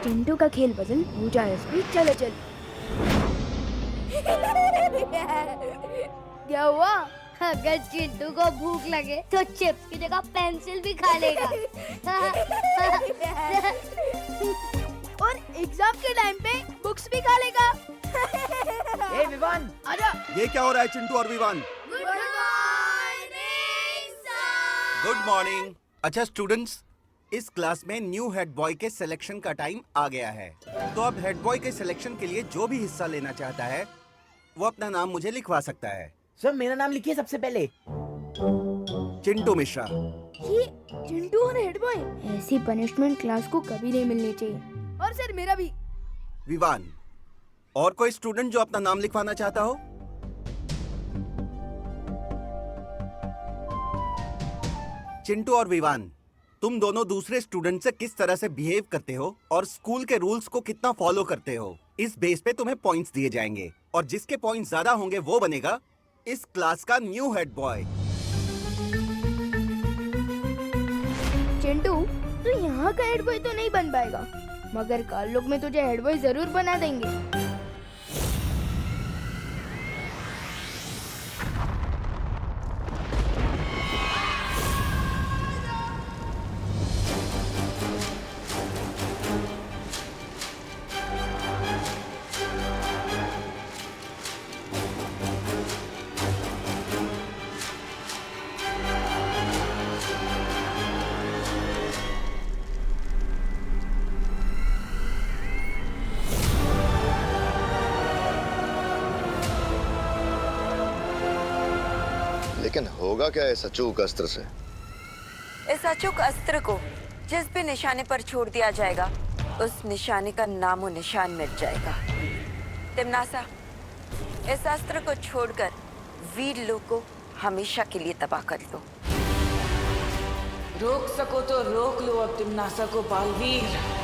चिंटू का खेल बदल पूजा रश्मि चलो चल। क्या हुआ? अगर चिंटू को भूख लगे तो चिप्स की जगह पेंसिल भी खा लेगा। और एग्जाम के टाइम पे बुक्स भी खा लेगा। ए विवान, आजा। ये क्या हो रहा है चिंटू और Vivaan? Good morning sir. Good morning. अच्छा स्टूडेंट्स, इस क्लास में न्यू हेड बॉय के सिलेक्शन का टाइम आ गया है। तो अब हेड बॉय के सिलेक्शन के लिए जो भी हिस्सा लेना चाहता है वो अपना नाम मुझे लिखवा सकता है। सर मेरा नाम लिखिए सबसे पहले। चिंटू मिश्रा। ये चिंटू और हेड बॉय, ऐसी पनिशमेंट क्लास को कभी नहीं मिलनी चाहिए। और सर मेरा भी। विवान। और कोई स्टूडेंट जो अपना नाम लिखवाना चाहता हो? चिंटू और विवान, तुम दोनों दूसरे स्टूडेंट से किस तरह से बिहेव करते हो और स्कूल के रूल्स को कितना फॉलो करते हो, इस बेस पे तुम्हें पॉइंट्स दिए जाएंगे और जिसके पॉइंट्स ज्यादा होंगे वो बनेगा इस क्लास का न्यू हेड बॉय। चिंटू, तू यहाँ का हेड बॉय तो नहीं बन पाएगा, मगर कल लोग में तुझे हेड बॉय जरूर बना देंगे। लेकिन होगा क्या इस अचूक अस्त्र से? इस अचूक अस्त्र को जिस भी निशाने पर छोड़ दिया जाएगा उस निशाने का नामो निशान मिट जाएगा। तिमनासा, इस अस्त्र को छोड़कर वीर लोग को हमेशा के लिए तबाह कर दो। रोक सको तो रोक लो अब तिमनासा को बालवीर।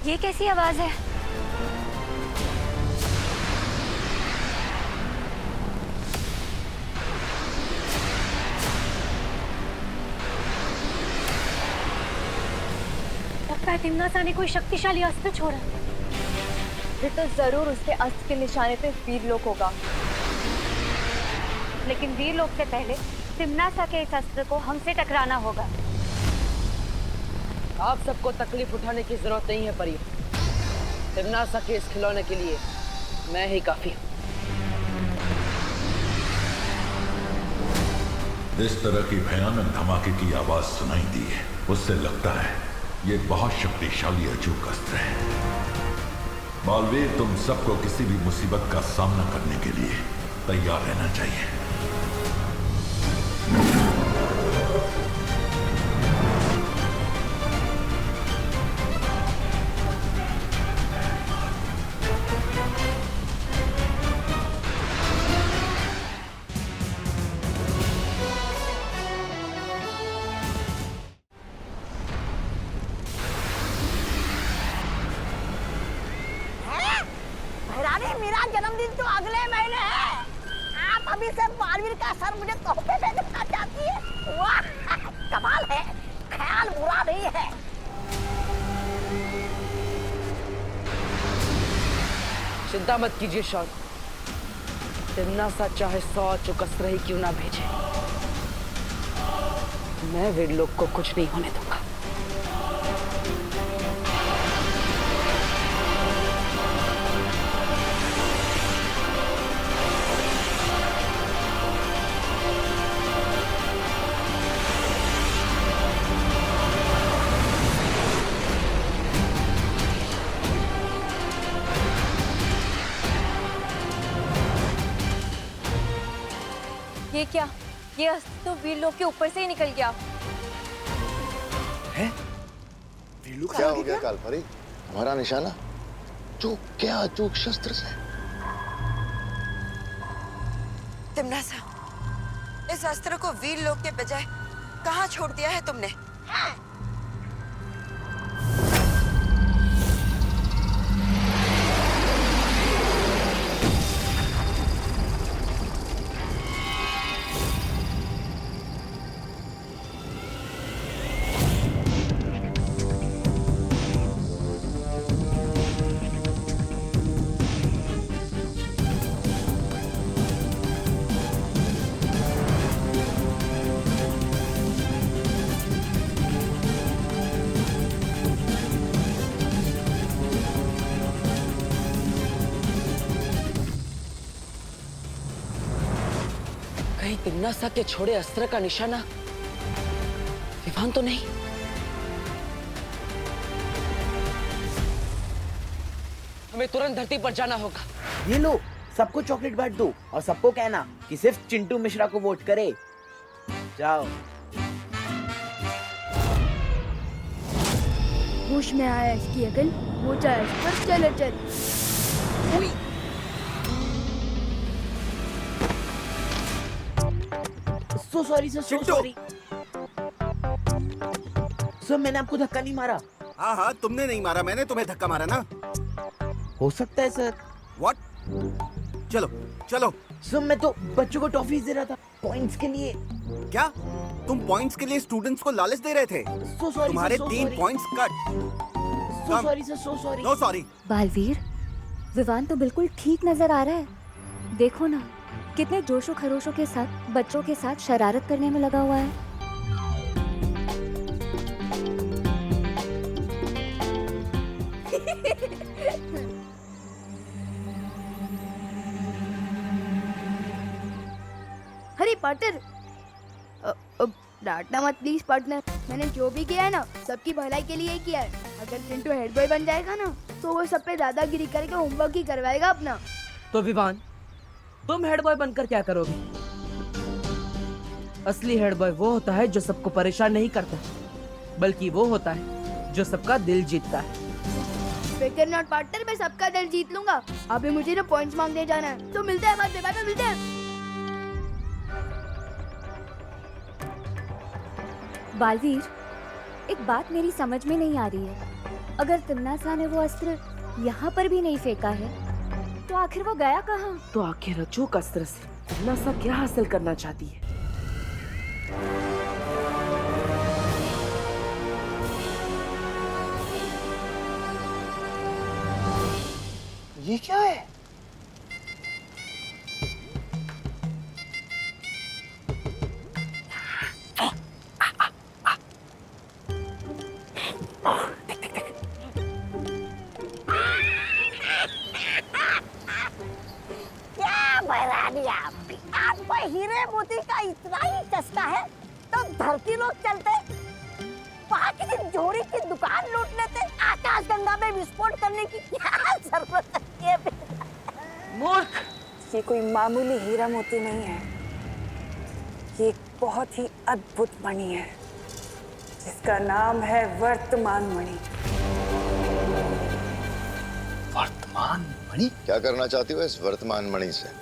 ये कैसी आवाज है? लगता है तिमनासा ने कोई शक्तिशाली अस्त्र छोड़ा। फिर तो जरूर उसके अस्त्र के निशाने पे वीरलोक होगा। लेकिन वीरलोक से पहले तिमनासा के इस अस्त्र को हमसे टकराना होगा। आप सबको तकलीफ उठाने की जरूरत नहीं है परी। तिमनासा के इस खिलौने के लिए मैं ही काफी हूँ। इस तरह की भयानक धमाके की आवाज सुनाई दी है, उससे लगता है ये बहुत शक्तिशाली अचूक अस्त्र है। बालवीर, तुम सबको किसी भी मुसीबत का सामना करने के लिए तैयार रहना चाहिए। मेरा जन्मदिन तो अगले महीने है। आप अभी से बालवीर का सर मुझे तोहफे में देना चाहती है? वाह, कमाल है, ख्याल बुरा नहीं है। चिंता मत कीजिए शॉन, तिमनासा चाहे 100 अचूक अस्त्र ही क्यों ना भेजे, मैं वीरलोक को कुछ नहीं होने दूंगा। ये क्या? ये अस्त्र तो वीर लोग के ऊपर से ही निकल गया। क्या हो गया कालपरी? हमारा निशाना चूक क्या चूक शस्त्र से? तिमनासा, इस अस्त्र को वीर लोक के बजाय कहाँ छोड़ दिया है तुमने? कहीं तिम्नासा के छोड़े अस्त्र का निशाना विवान तो नहीं? हमें तुरंत धरती पर जाना होगा। ये लो, सबको चॉकलेट बांट दो और सबको कहना कि सिर्फ चिंटू मिश्रा को वोट करे। जाओ। होश में आया इसकी अकल, वो चाहे इस पर चले चल। सो sorry sir, so sorry sir, मैंने आपको धक्का नहीं मारा। हाँ हाँ, तुमने नहीं मारा, मैंने तुम्हें धक्का मारा ना। हो सकता है सर। व्हाट? चलो चलो। सर मैं तो बच्चों को टॉफीज दे रहा था पॉइंट्स के लिए। क्या तुम पॉइंट्स के लिए स्टूडेंट्स को लालच दे रहे थे? सो सॉरी, तुम्हारे 3 points cut. So sorry sir, so sorry. No sorry. Baalveer, Vivaan तो बिल्कुल ठीक नजर आ रहा है। देखो ना, कितने जोशो खरोशों के साथ बच्चों के साथ शरारत करने में लगा हुआ है। अरे पार्टनर, डांटना मत प्लीज पार्टनर। मैंने जो भी किया है ना, सबकी भलाई के लिए ही किया है। अगर चिंटू हेड बॉय बन जाएगा ना, तो वो सब पे दादागिरी करके होमवर्क ही करवाएगा अपना। तो विवान, तुम हेड बॉय बनकर क्या करोगे? असली हेड बॉय वो होता है जो सबको परेशान नहीं करता, बल्कि वो होता है जो सबका दिल जीतता है। फिकर नॉट पार्टनर, मैं सबका दिल जीत लूंगा। अभी मुझे ना पॉइंट्स मांगने जाना है, तो मिलते हैं बाद में, बाद में मिलते हैं। बालवीर, एक बात मेरी समझ में नहीं आ रही है। अगर तिम्नासा ने वो अस्त्र यहाँ पर भी नहीं फेंका है, तो आखिर वो गया कहाँ? तो आखिर अचूक अस्त्र से तिम्नासा क्या हासिल करना चाहती है? ये क्या है? आपको हीरे मोती का इतना ही चस्का है तो धरती लोग चलते, वहाँ किसी जोड़ी की दुकान लूट लेते, आकाश गंगा में विस्फोट करने की क्या जरूरत है? मूर्ख! ये कोई मामूली हीरा मोती नहीं है, ये एक बहुत ही अद्भुत मणि है जिसका नाम है वर्तमान मणि। वर्तमान मणि? क्या करना चाहती हो इस वर्तमान मणि से?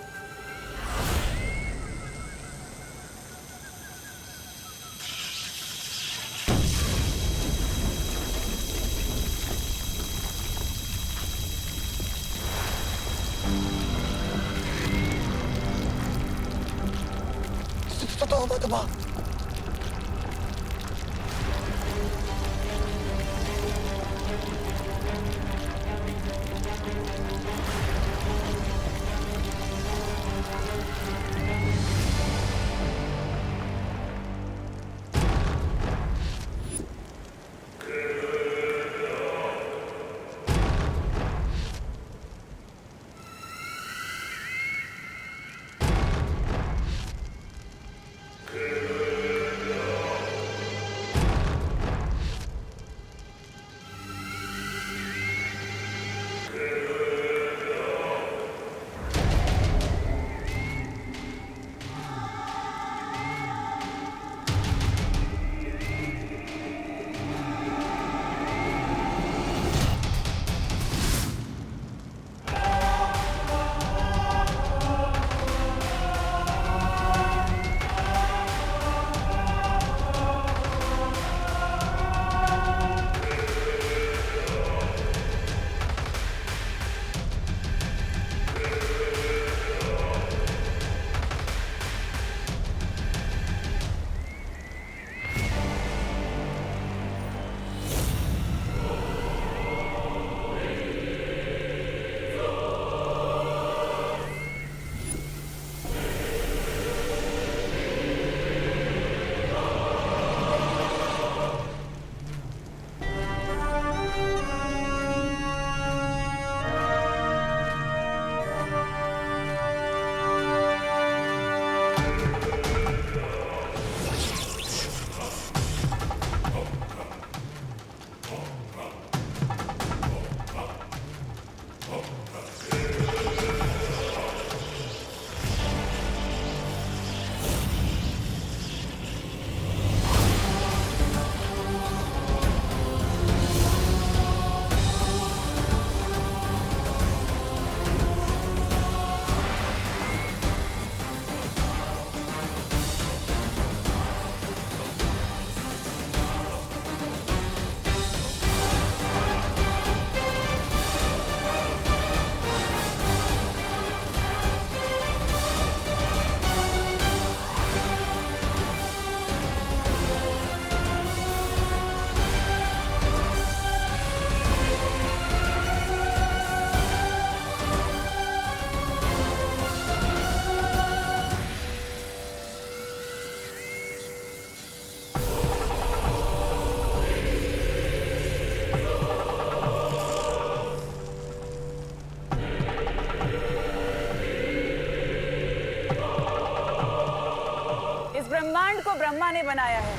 ब्रह्मांड को ब्रह्मा ने बनाया है,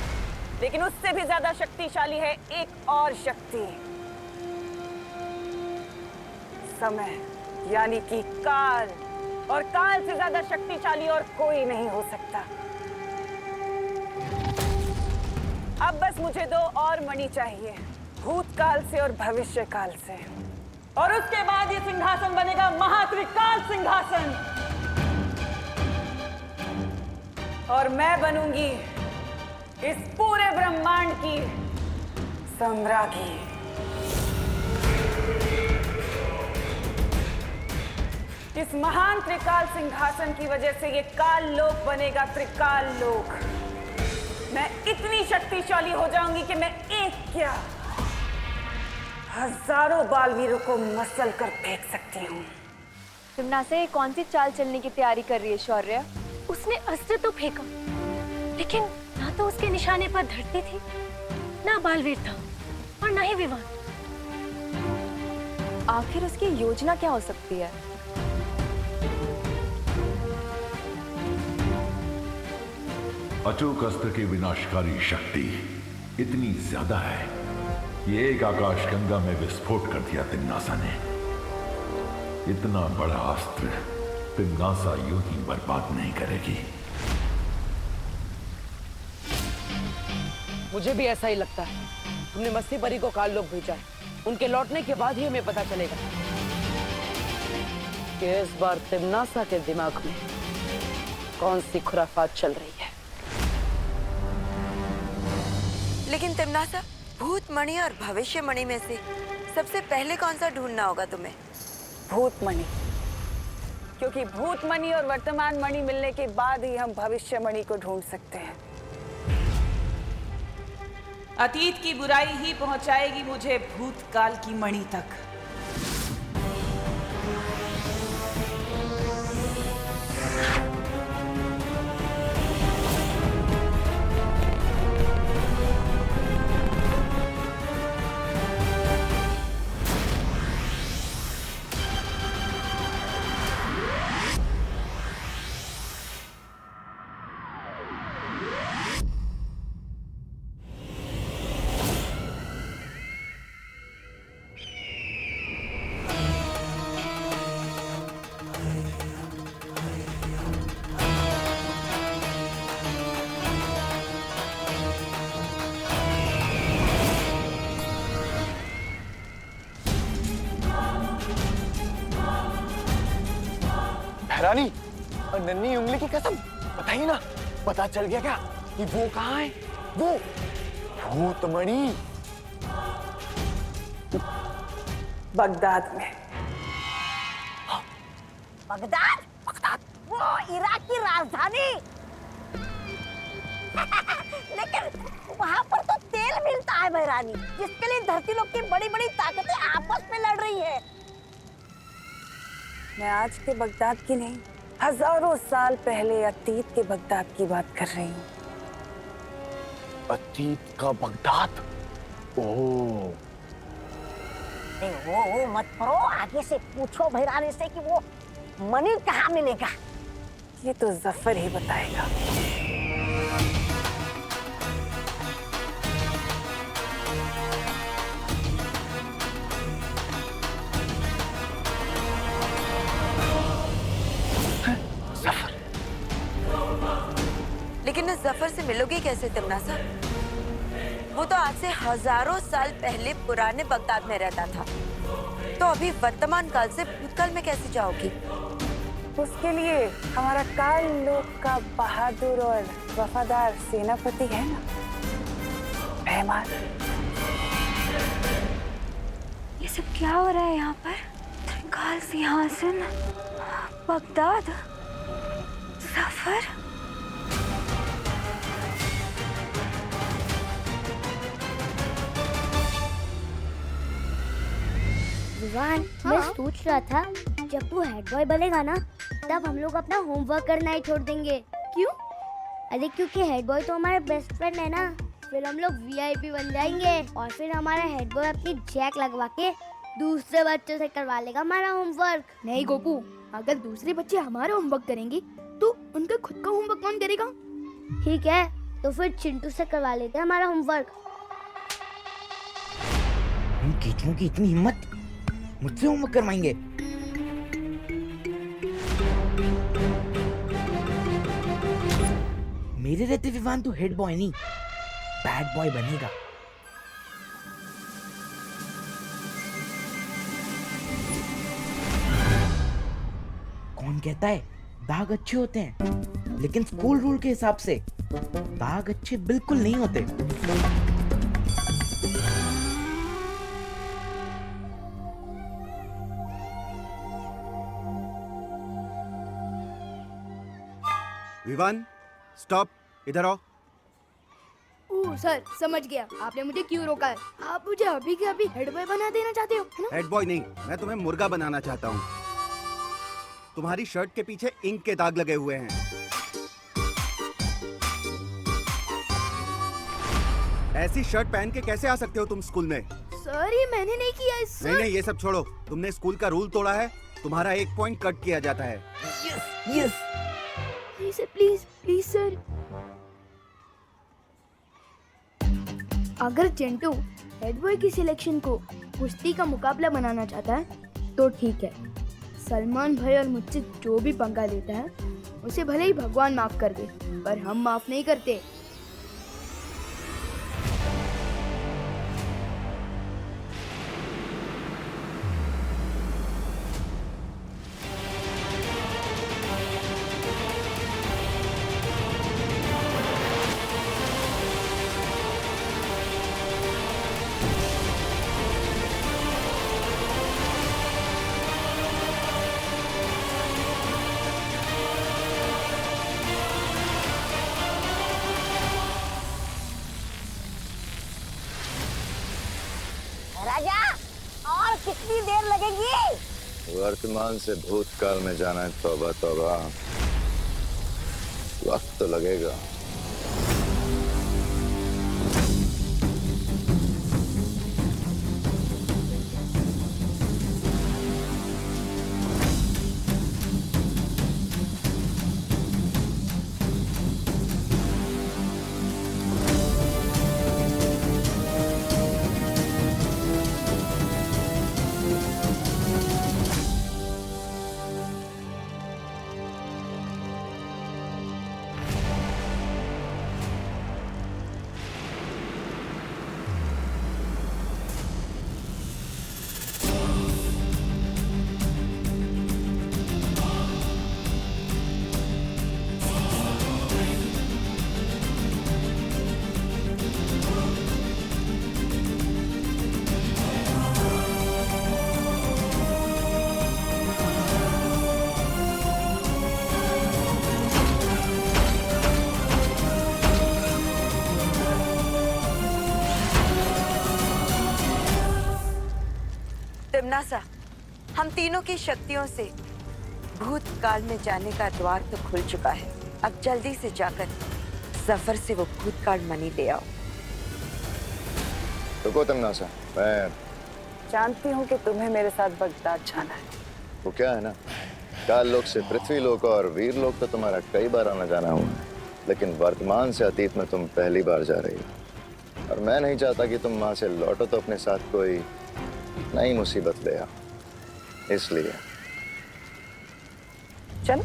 लेकिन उससे भी ज्यादा शक्तिशाली है एक और शक्ति, समय, यानी कि काल। और काल से ज्यादा शक्तिशाली और कोई नहीं हो सकता। अब बस मुझे 2 और मणि चाहिए, भूतकाल से और भविष्य काल से, और उसके बाद ये सिंहासन बनेगा महात्रिकाल सिंहासन, और मैं बनूंगी इस पूरे ब्रह्मांड की सम्राज्ञी। इस महान त्रिकाल सिंहासन की वजह से ये काल लोक बनेगा त्रिकाल लोक। मैं इतनी शक्तिशाली हो जाऊंगी कि मैं एक क्या हजारों बालवीरों को मसल कर फेंक सकती हूँ। तिम्नासा ये कौन सी चाल चलने की तैयारी कर रही है शौर्य? उसने अस्त्र तो फेंका, लेकिन ना तो उसके निशाने पर धरती थी, ना बालवीर था, और ना ही विवान। आखिर उसकी योजना क्या हो सकती है? अचूक अस्त्र की विनाशकारी शक्ति इतनी ज्यादा है, ये एक आकाश गंगा में विस्फोट कर दिया तिम्नासा ने। इतना बड़ा अस्त्र तिम्नासा यूं ही बर्बाद नहीं करेगी। मुझे भी ऐसा ही लगता है। तुमने मस्ती परी को काल लोक भेजा है, उनके लौटने के बाद ही हमें पता चलेगा कि इस बार तिम्नासा के दिमाग में कौन सी खुराफात चल रही है। लेकिन तिम्नासा, भूत मणि और भविष्य मणि में से सबसे पहले कौन सा ढूंढना होगा तुम्हें? भूत मणि, क्योंकि भूत मणि और वर्तमान मणि मिलने के बाद ही हम भविष्य मणि को ढूंढ सकते हैं। अतीत की बुराई ही पहुंचाएगी मुझे भूतकाल की मणि तक। रानी और नन्ही उंगली की कसम, बताइए ना, पता चल गया क्या कि वो कहाँ है? वो भूतमणि बगदाद में। बगदाद? बगदाद वो इराक की राजधानी। लेकिन वहाँ पर तो तेल मिलता है महारानी, जिसके लिए धरती लोक की बड़ी बड़ी ताकतें आपस में लड़ रही है। मैं आज के बगदाद की नहीं, हजारों साल पहले अतीत के बगदाद की बात कर रही हूँ। अतीत का बगदाद? ओह, वो मत करो, आगे से पूछो भैरानी से कि वो मणि कहाँ मिलेगा। ये तो जफर ही बताएगा। लेकिन इस जफर से मिलोगे कैसे तिम्नासा? वो तो आज से हजारों साल पहले पुराने बगदाद में रहता था, तो अभी वर्तमान काल से भूतकाल में कैसे जाओगी? उसके लिए हमारा काल लोक का बहादुर और वफादार सेनापति है ना, मेहमान। ये सब क्या हो रहा है यहाँ पर? त्रिकाल सिंहासन, बगदाद, सफर। विवान, मैं सोच रहा था जब तू हेड बॉय बनेगा ना, तब हम लोग अपना होमवर्क करना ही छोड़ देंगे। क्यों? अरे क्योंकि हेड बॉय तो हमारा बेस्ट फ्रेंड है ना, फिर हम लोग वीआईपी बन जाएंगे और फिर हमारा हेड बॉय अपनी जैक लगवा के दूसरे बच्चों से करवा लेगा हमारा होमवर्क। नहीं गोपू, अगर दूसरे बच्चे हमारा होमवर्क करेंगे तो उनका खुद का होमवर्क कौन करेगा? ठीक है, तो फिर चिंटू से करवा लेते हैं हमारा होमवर्क। इन कीचुओं की इतनी हिम्मत, मुझसे होमवर्क करवाएंगे। मेरे रहते विवान तो हेड बॉय नहीं, बैड बॉय बनेगा। कौन कहता है दाग अच्छे होते हैं, लेकिन स्कूल रूल के हिसाब से दाग अच्छे बिल्कुल नहीं होते। विवान, स्टॉप, इधर आओ। ओह सर, समझ गया आपने मुझे क्यों रोका है। आप मुझे अभी के अभी हेड बॉय बना देना चाहते हो, है ना? हेड बॉय नहीं, मैं तुम्हें मुर्गा बनाना चाहता हूँ। तुम्हारी शर्ट के पीछे इंक के दाग लगे हुए हैं। ऐसी शर्ट पहन के कैसे आ सकते हो तुम स्कूल में? सर ये मैंने नहीं किया है सर। नहीं, ये सब छोड़ो। तुमने स्कूल का रूल तोड़ा है, तुम्हारा 1 पॉइंट कट किया जाता है। Yes please sir, please sir. अगर चिंटू हेड बॉय की सिलेक्शन को कुश्ती का मुकाबला बनाना चाहता है तो ठीक है। सलमान भाई और मुझसे जो भी पंगा लेता है उसे भले ही भगवान माफ कर दे, पर हम माफ नहीं करते। राजा, और कितनी देर लगेगी? वर्तमान से भूतकाल में जाना है। तौबा तौबा, वक्त तो लगेगा। तिम्नासा, हम तीनों की शक्तियों से भूतकाल में जाने का द्वार तो खुल चुका है। अब जल्दी से जाकर सफर से वो भूतकाल मनी ले आओ। रुको तिम्नासा, मैं जानती हूँ कि तुम्हें मेरे साथ बगदाद जाना है। वो क्या है ना, काल लोक से पृथ्वी लोक और वीर लोक तो तुम्हारा कई बार आना जाना हुआ है, लेकिन वर्तमान से अतीत में तुम पहली बार जा रही हो। और मैं नहीं चाहता कि तुम वहां से लौटो तो अपने साथ कोई नई मुसीबत ले आओ, इसलिए चल।